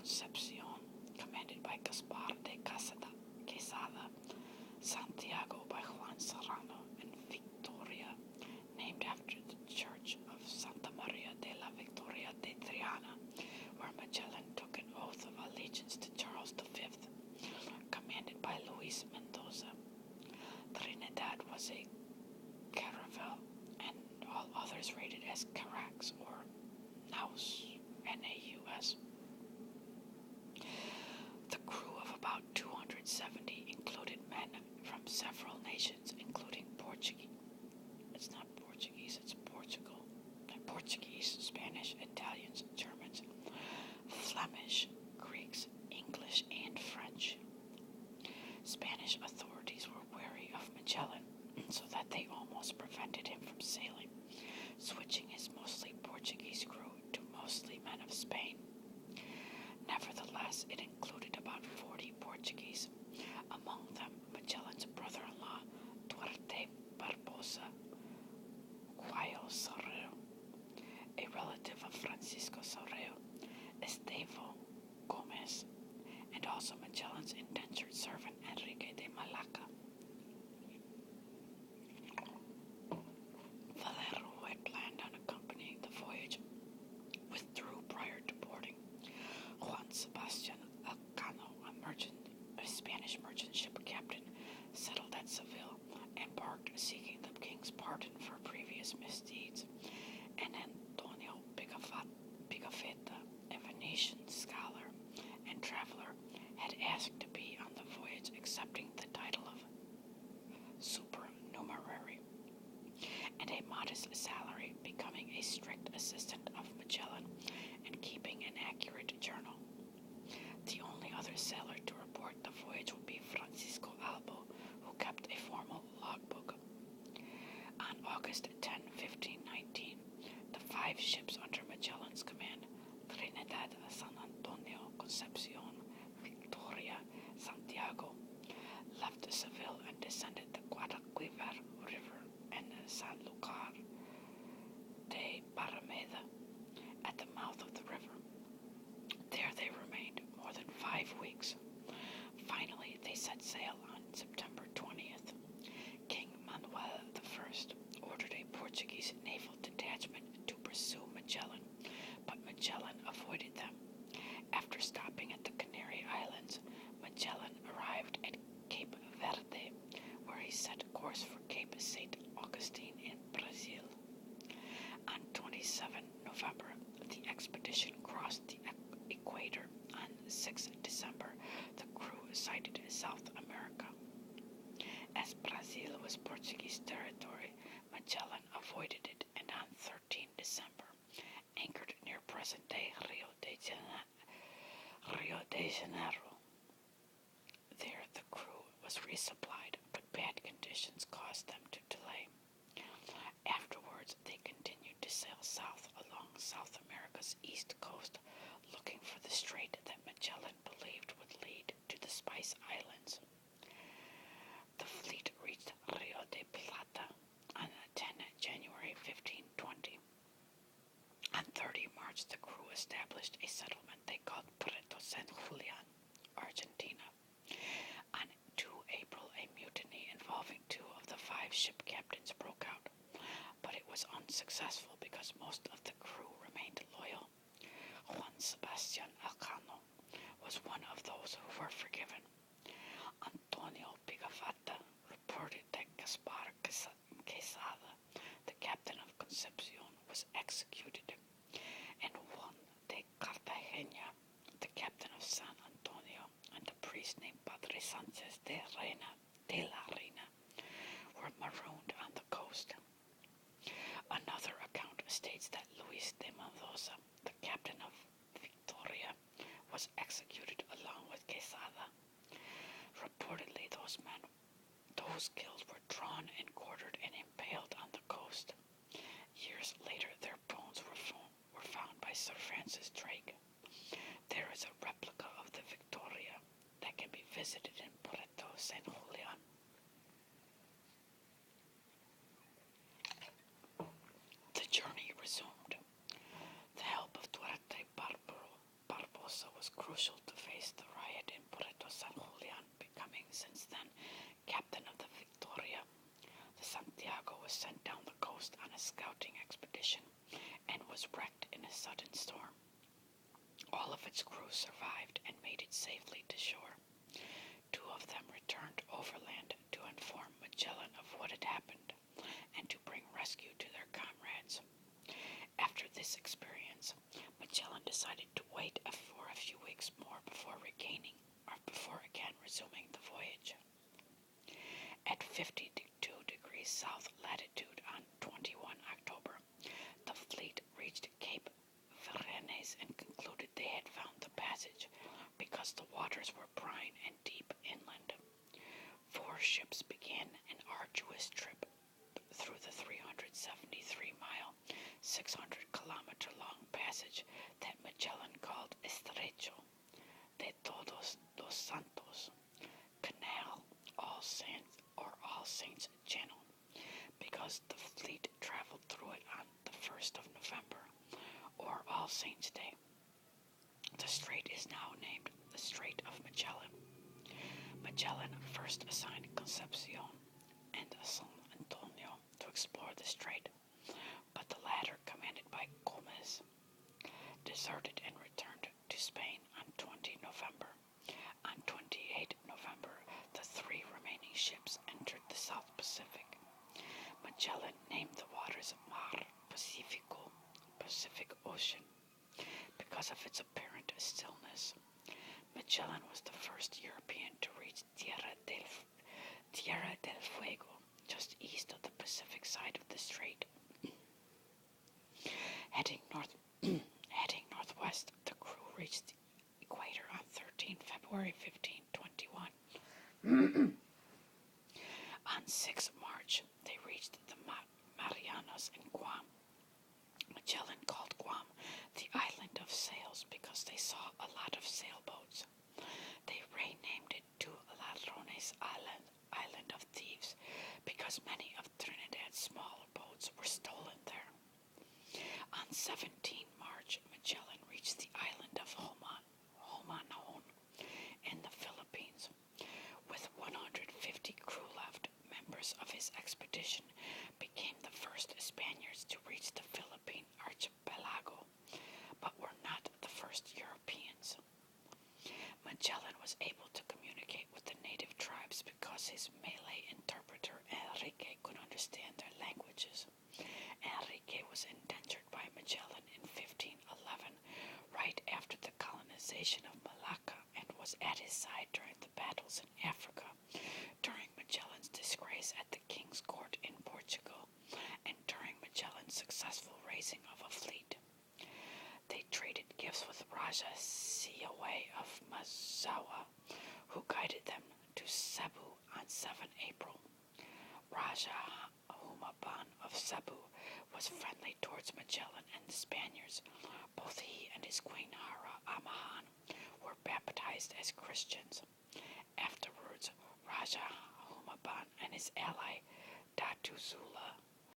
Concepcion, commanded by Gaspar de Quesada, Santiago by Juan Serrano, and Victoria, named after the church of Santa Maria de la Victoria de Triana, where Magellan took an oath of allegiance to Charles V, commanded by Luis Mendoza. Trinidad was a caravel, and all others rated as caracs or naus, N-A-U-S. The crew of about 270 included men from several nations, including Portuguese. It's not Portuguese, it's Portugal. Portuguese, Spanish, Italians, Germans, Flemish, Greeks, English, and French. Spanish authorities were wary of Magellan, so that they almost prevented him from sailing, switching his mostly Portuguese crew to mostly men of Spain. Nevertheless, it included about 40 Portuguese, among them Magellan's brother-in-law, Duarte Barbosa Cuello Sorreo, a relative of Francisco Sorreo, Estevão Gomes, and also Magellan's indentured servant Enrique de Malaca. Valero, who had planned on accompanying the voyage, withdrew prior to boarding. Juan Sebastian Elcano, a Spanish merchant ship captain, settled at Seville, embarked seeking the king's pardon for previous misdeeds, and Antonio Pigafetta, a Venetian scholar and traveler, had asked to be on the voyage, accepting the title of supernumerary and a modest salary, becoming a strict assistant of Magellan and keeping an accurate journal. The only other sailor to report the voyage would be Francisco Albo, who kept a formal logbook. On August 10, 1519, the 5 ships under Magellan's command, Trinidad, San Antonio, Concepcion, Victoria, Santiago, left Seville and descended the Guadalquivir River and Sanlúcar de Barrameda at the mouth of the river. There they remained more than 5 weeks. Finally, they set sail on September 20th. King Manuel I ordered a Portuguese naval detachment to pursue Magellan, but Magellan avoided them. After stopping at the Canary Islands, Magellan arrived at Cape Verde, where he set course for Cape St. Augustine in Brazil. On 27 November, the expedition crossed the equator. On 6 December, the crew sighted South America. As Brazil was Portuguese territory, Magellan avoided it, and on 13 December, anchored near present-day Rio de Janeiro. There, the crew was resupplied, but bad conditions caused them to delay. Afterwards, they continued to sail south along South America's east coast, looking for the strait that Magellan believed would lead to the Spice Islands. The fleet reached Rio de Plata on 10 January 1520. On 30 March, the crew established a settlement they called Puerto San Julian, Argentina. On 2 April, a mutiny involving 2 of the 5 ship captains broke out, but it was unsuccessful because most of the crew remained loyal. Juan Sebastian Elcano was one of those who were forgiven. Antonio Pigafetta reported that Gaspar Quesada, the captain of Concepcion, was executed, and Juan de Cartagena, the captain of San Antonio, and a priest named Padre Sanchez de la Reina were marooned on the coast. Another account states that Luis de Mendoza, the captain of Victoria, was executed along with Quesada. Reportedly, those killed were drawn and quartered and impaled on the coast. Years later, their bones were found by Sir Francis Drake. There is a replica of the Victoria that can be visited in Puerto San Julian. The journey resumed. The help of Duarte Barbosa was crucial its crew survived and made it safely to shore. 2 of them returned overland to inform Magellan of what had happened and to bring rescue to their comrades. After this experience, Magellan decided to wait for a few weeks more before again resuming the voyage. At 52 degrees south latitude on 21 October, the fleet reached Cape Verenes and concluded they had found the passage because the waters were brine and deep inland. 4 ships began an arduous trip through the 373-mile, 600-kilometer-long passage that Magellan called Estrecho de Todos los Santos, Canal All Saints Channel, because the fleet traveled through it on the 1st of November, or All Saints' Day. The strait is now named the Strait of Magellan. Magellan first assigned Concepcion and San Antonio to explore the strait, but the latter, commanded by Gomez, deserted and returned to Spain on 20 November. On 28 November, the 3 remaining ships entered the South Pacific. Magellan named the waters Mar Pacifico, Pacific Ocean, because of its apparent stillness. Magellan was the first European to reach Tierra del Fuego, just east of the Pacific side of the strait. Heading northwest, the crew reached the equator on February 1521. On 6 March, they reached the Marianas in Guam. Magellan called Guam the Island of Sails because they saw a lot of sailboats. They renamed it to Ladrones Island of Thieves, because many of Trinidad's smaller boats were stolen there. On 17 March, Magellan reached the island of Homanon in the Philippines. With 150 crew left, members of his expedition became the first Spaniards to reach the Philippine archipelago, but were not the first Europeans. Magellan was able to communicate with the native tribes because his Malay interpreter Enrique could understand their languages. Enrique was indentured by Magellan in 1511, right after the colonization of Malacca, and was at his side during the battles in Africa, during Magellan's disgrace at the king's court in Portugal, and during Magellan's successful raising of a fleet. They traded gifts with Raja Siaway of Mazawa, who guided them to Cebu on 7 April. Raja Humaban of Cebu was friendly towards Magellan and the Spaniards. Both he and his queen Hara Amahan were baptized as Christians. Afterwards, Raja Humaban and his ally Datu Zula